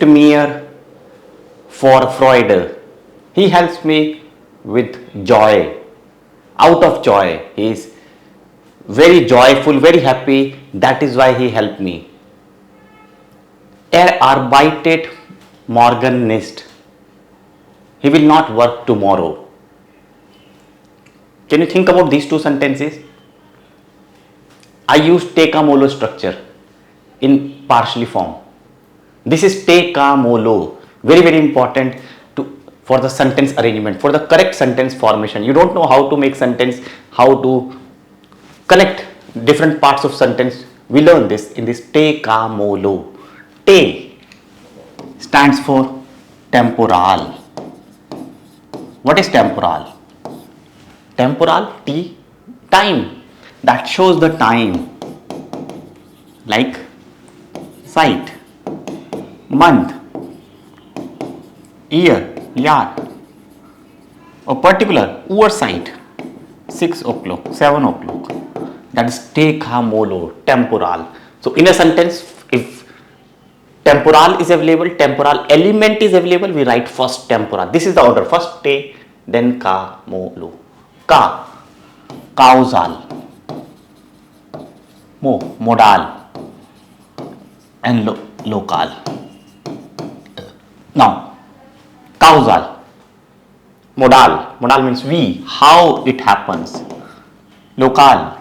Mir for Freud. He helps me with joy. Out of joy. He is very joyful, very happy. That is why he helped me. Arbeitet morgen nicht. He will not work tomorrow. Can you think about these two sentences? I use Tekamolo structure in partially form. This is Tekamolo. Very, very important for the sentence arrangement, for the correct sentence formation. You don't know how to make sentence, how to connect different parts of sentence. We learn this in this Tekamolo. Te stands for temporal. What is temporal? Temporal, T, time. That shows the time. Like sight, month, year, or particular oversight, 6 o'clock, 7 o'clock. That is Tekamolo, temporal. So in a sentence, if temporal is available, temporal element is available, we write first temporal. This is the order. First te, then kamolo. Ka, causal. Mo, modal. And local. Now, causal. Modal. Modal means we, how it happens. Local.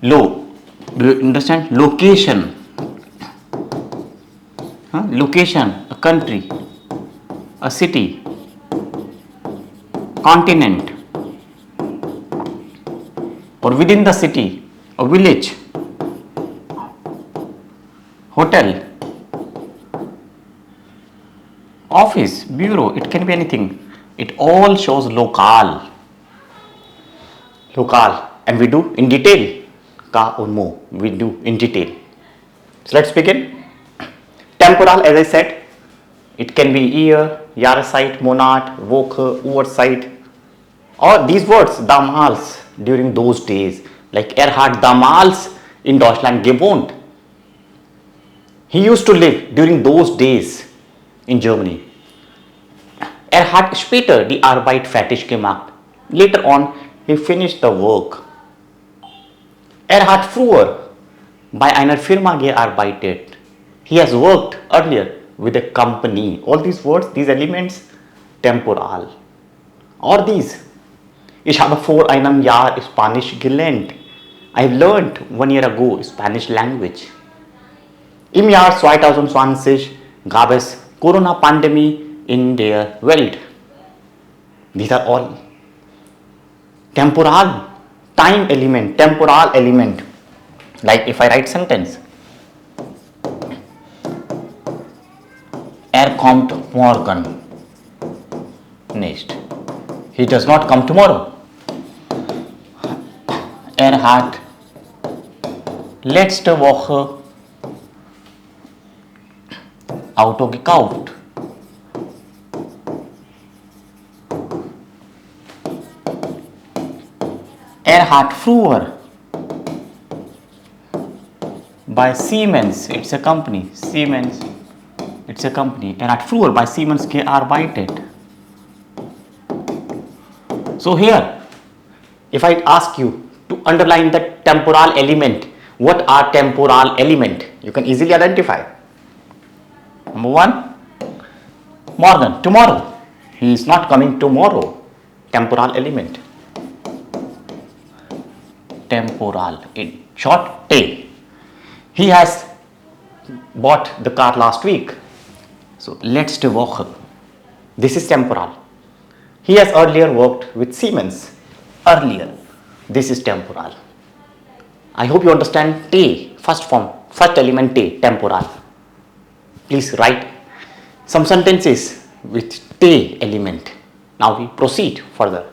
Do you understand? Location. Location, a country, a city, continent, or within the city, a village, hotel, office, bureau, it can be anything. It all shows local. Local. And we do in detail. Ka or mo. We do in detail. So let's begin. Temporal, as I said, it can be year, Jahreszeit, Monat, Woche, Uhrzeit, or these words, damals, during those days, like hat damals in Deutschland gewohnt. He used to live during those days in Germany. Hat später die Arbeit fertig gemacht. Later on, he finished the work. Hat früher bei einer Firma gearbeitet. He has worked earlier with a company. All these words, these elements, temporal. Or these. Ich habe vor einem Jahr Spanisch gelernt. I have learned 1 year ago Spanish language. Im Jahr 2020 gab es Corona-Pandemie in der Welt. These are all temporal, time element, temporal element. Like if I write sentence, kommt morgen nicht. He does not come tomorrow. Hat letzte Woche Auto gekauft. Hat früher bei Siemens, it's a company, Siemens, it's a company. Hat früher bei Siemens gearbeitet. So here, if I ask you to underline the temporal element, what are temporal element? You can easily identify. Number 1, morgen, tomorrow. He is not coming tomorrow. Temporal element. Temporal, in short, te. He has bought the car last week. So letzte Woche. This is temporal. He has earlier worked with Siemens. Earlier. This is temporal. I hope you understand te, first form, first element te, temporal. Please write some sentences with te element. Now we proceed further.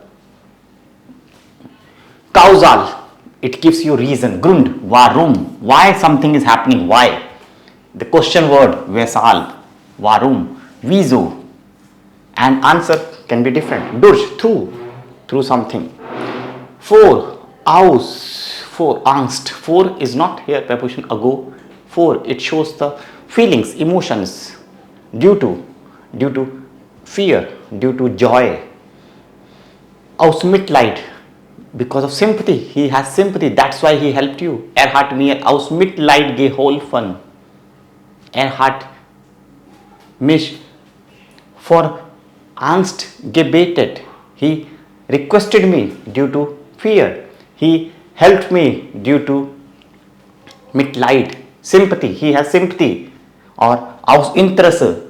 Causal. It gives you reason, Grund, warum, why something is happening, why. The question word, weshalb, warum, wieso. And answer can be different, durch, through something. For, aus, for, Angst. For is not here preposition ago. For, it shows the feelings, emotions, due to fear, due to joy. Aus Mitleid, because of sympathy. He has sympathy, that's why he helped you. Hat mir aus Mitleid geholfen. Hat mich for Angst gebetet. He requested me due to fear. He helped me due to Mitleid, sympathy. He has sympathy. Or aus Interesse.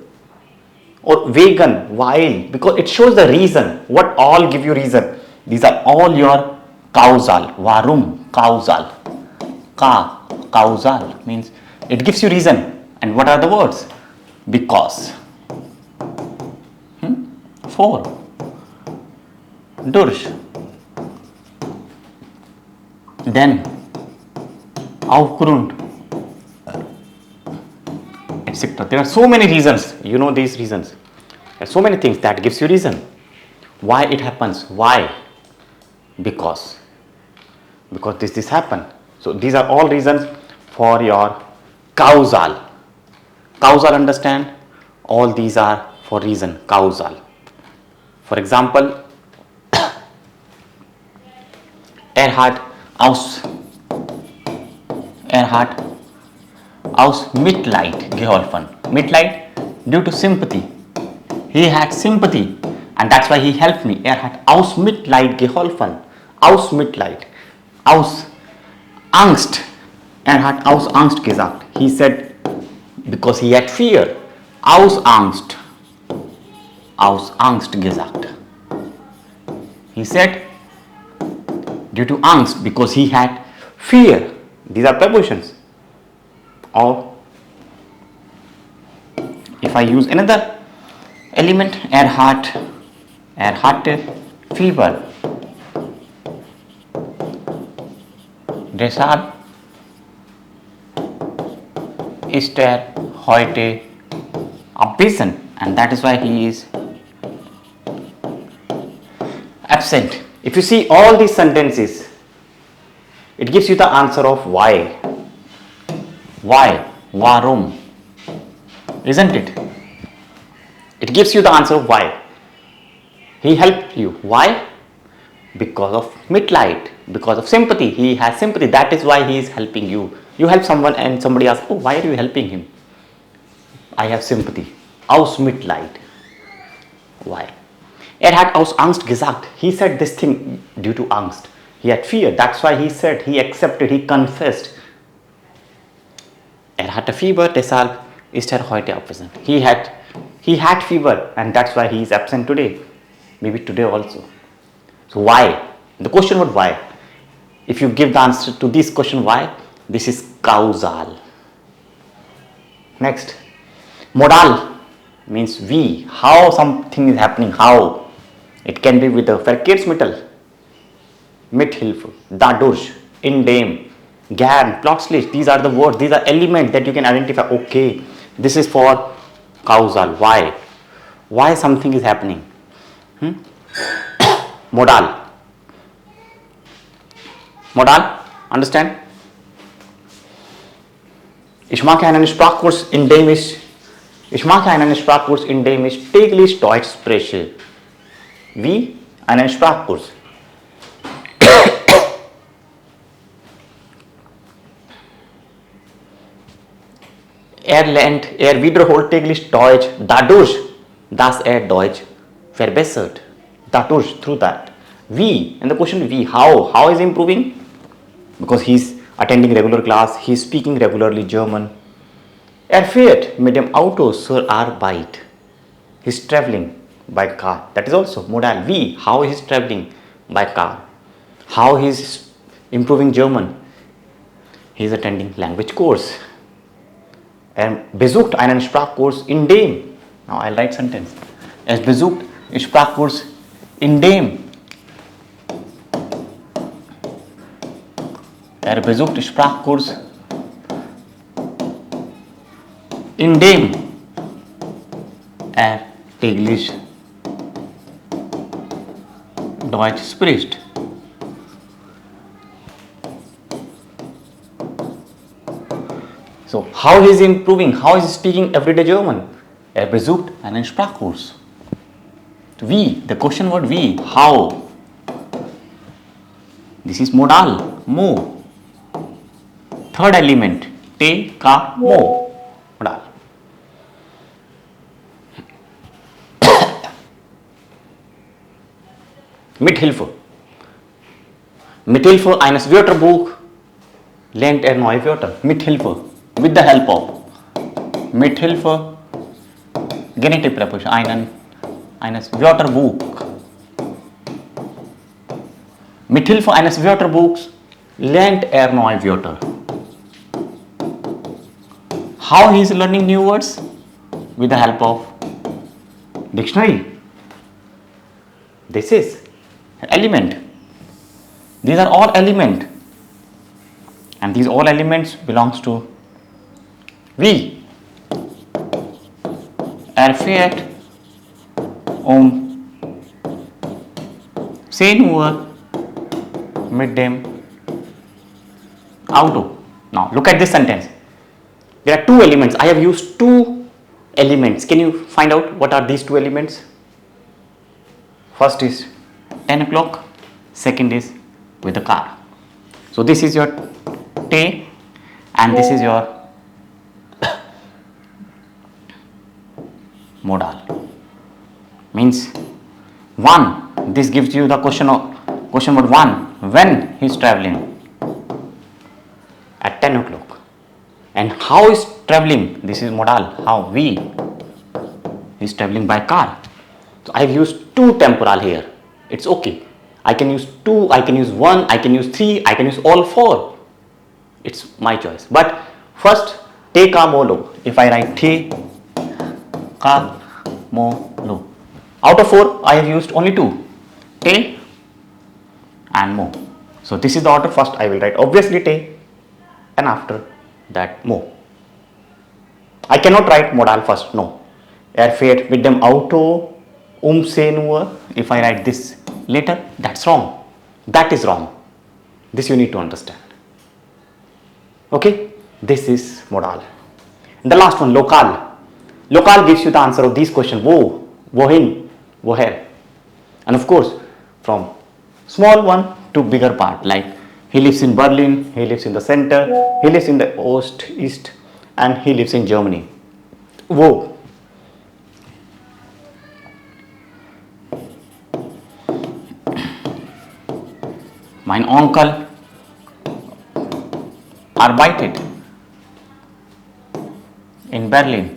Or vegan, while, because it shows the reason. What all give you reason? These are all your causal. Warum, causal. Causal means it gives you reason. And what are the words? Because. For. Durch. Then. Aufgrund. Etc. There are so many reasons. You know these reasons. There are so many things that gives you reason. Why it happens? Why? Because this happened. So these are all reasons for your causal. Causal, understand? All these are for reason. Causal. For example, hat aus Mitleid geholfen. Mitleid, due to sympathy. He had sympathy and that's why he helped me. Hat aus Mitleid geholfen. Aus Mitleid. Aus Angst. Hat aus Angst gesagt. He said because he had fear. Aus Angst. Aus Angst gesagt. He said due to Angst, because he had fear. These are prepositions. Or if I use another element, hatte Fieber. Deshalb ist heute abwesend, and that is why he is absent. If you see all these sentences, it gives you the answer of why. Why? Warum? Isn't it? It gives you the answer of why. He helped you. Why? Because of Mitleid, because of sympathy. He has sympathy. That is why he is helping you. You help someone and somebody asks, oh, why are you helping him? I have sympathy. Aus Mitleid. Why? Hat aus Angst gesagt. He said this thing due to Angst. He had fear. That's why he said, he accepted, he confessed. Hatte Fieber, deshalb ist heute abwesend. He had fever and that's why he is absent today. Maybe today also. So why? The question was why. If you give the answer to this question why, this is causal. Next. Modal means wie. How something is happening. How. It can be with the Verkehrsmittel. Mithilfe. Dadurch. Indem. Gern. Plötzlich. These are the words. These are elements that you can identify. Okay. This is for causal. Why? Why something is happening. Modal. Modal. Understand? Ich mache einen Sprachkurs, in dem ich täglich Deutsch spreche. Wie? Einen Sprachkurs. Er wiederholt täglich Deutsch, dadurch, dass Deutsch verbessert. Dadurch, through that. Wie? And the question wie? How? How is he improving? Because he is attending regular class, he is speaking regularly German. Fährt mit dem Auto zur Arbeit. He is traveling by car. That is also modal. Wie? How he is traveling by car. How he is improving German. He is attending language course. Besucht einen Sprachkurs in dem. Now I'll write sentence. Besucht Sprachkurs in dem. Besucht Sprachkurs in dem täglich Deutsch spricht. So So how he is improving? How is he speaking everyday German? Er besucht einen Sprachkurs. Wie, the question word wie, how. This is modal, mo. Third element, te, ka, mo. Modal. Mithilfe. Mithilfe eines Wörterbuch lernt neue Wörter. Mithilfe. With the help of. Mithilfe. Genitive preposition. Eines Wörterbuch. Mithilfe eines Wörterbuchs lernt neue Wörter. How he is learning new words? With the help of dictionary. This is element. These are all element, and these all elements belongs to we. Fährt nur mit dem Auto. Now look at this sentence. There are two elements. I have used two elements. Can you find out what are these two elements? First is 10 o'clock. Second is with the car. So this is your te and this is your modal. Means one. This gives you the question word one. When he is traveling? At 10 o'clock. And how is traveling? This is modal. How? We. He is traveling by car. So I have used two temporal here. It's okay. I can use two, I can use one, I can use three, I can use all four. It's my choice. But first, te ka mo lo. If I write te ka mo lo. Out of four, I have used only two. Te and mo. So this is the order. First I will write obviously te and after that mo. I cannot write modal first, no. Fährt mit dem Auto se nur. If I write this later, that's wrong. That is wrong. This you need to understand. Okay, this is modal. And the last one, local. Local gives you the answer of these questions. Wo, wohin, woher. And of course, from small one to bigger part, like he lives in Berlin, he lives in the center, he lives in the east, and he lives in Germany. Wo. Mein Onkel arbeitet in Berlin.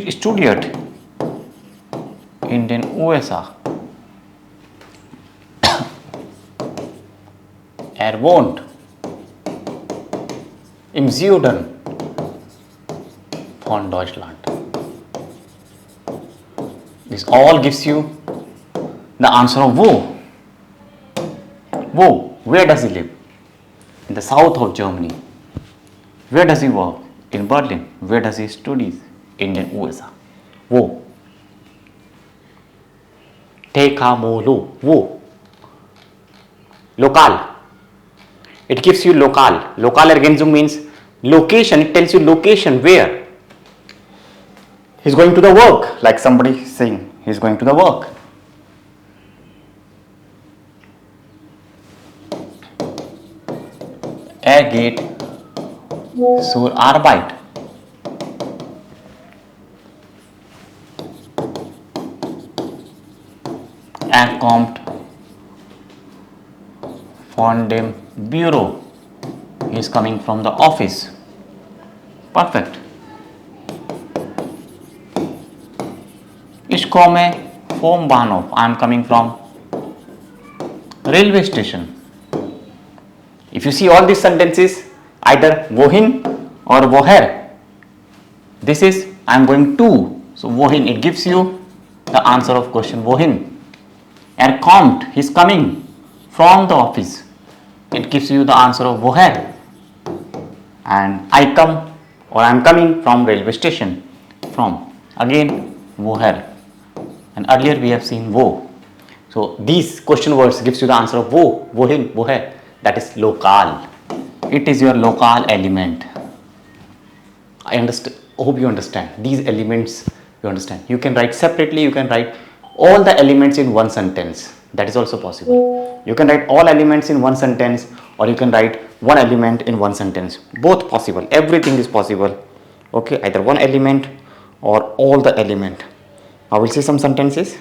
Studiert in den USA. Wohnt im Süden von Deutschland. This all gives you the answer of wo. Wo, where does he live? In the south of Germany. Where does he work? In Berlin. Where does he study? In the USA. Wo. Te ka mo lo. Wo. Local. It gives you local. Local Ergänzung means location. It tells you location where. He's going to the work. Like somebody saying he's going to the work. Geht zur Arbeit. Kommt von dem Büro. He is coming from the office. Perfect. Ich komme vom Bahnhof. I am coming from railway station. If you see all these sentences, either wohin or woher. This is I am going to. So wohin, it gives you the answer of question wohin. Kommt, he is coming from the office. It gives you the answer of woher. And I come or I am coming from railway station. From, again woher. And earlier we have seen wo. So these question words gives you the answer of wo hin, wo hai. That is local. It is your local element. I understand. Hope you understand. These elements you understand. You can write separately. You can write all the elements in one sentence. That is also possible. You can write all elements in one sentence, or you can write one element in one sentence. Both possible. Everything is possible. Okay, either one element or all the element. Now we'll see some sentences.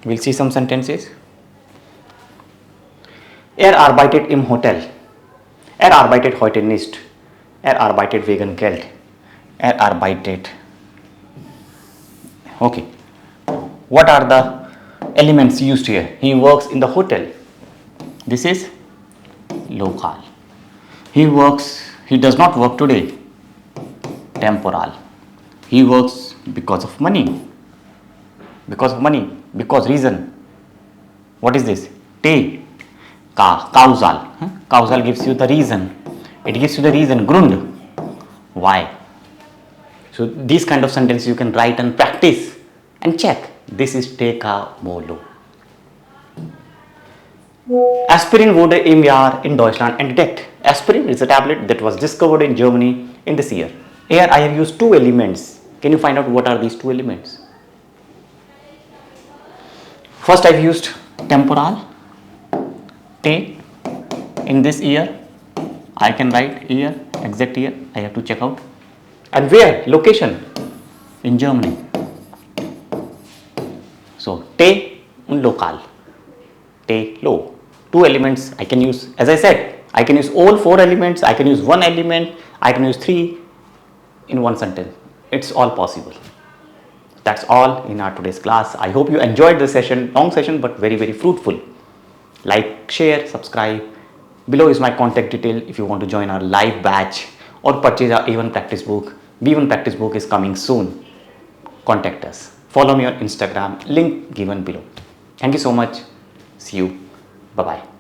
We'll see some sentences. arbeitet im Hotel. Arbeitet heute nicht. Arbeitet wegen Geld. Arbeitet. Okay. What are the elements used here? He works in the hotel. This is local. He does not work today. Temporal. He works because of money. Because of money. Because reason. What is this? Te. Causal. Causal gives you the reason. It gives you the reason. Grund. Why? So these kind of sentences you can write and practice and check. This is Teka Molo. Aspirin wurde im Jahr in Deutschland entdeckt. Aspirin is a tablet that was discovered in Germany in this year. Here I have used two elements. Can you find out what are these two elements? First I have used temporal. Te. In this year. I can write year, exact year. I have to check out. And where? Location. In Germany. So te and local. Te lo. Two elements I can use. As I said, I can use all four elements. I can use one element. I can use three in one sentence. It's all possible. That's all in our today's class. I hope you enjoyed the session. Long session, but very, very fruitful. Like, share, subscribe. Below is my contact detail if you want to join our live batch or purchase our A1 practice book. B1 practice book is coming soon. Contact us. Follow me on Instagram. Link given below. Thank you so much. See you. Bye-bye.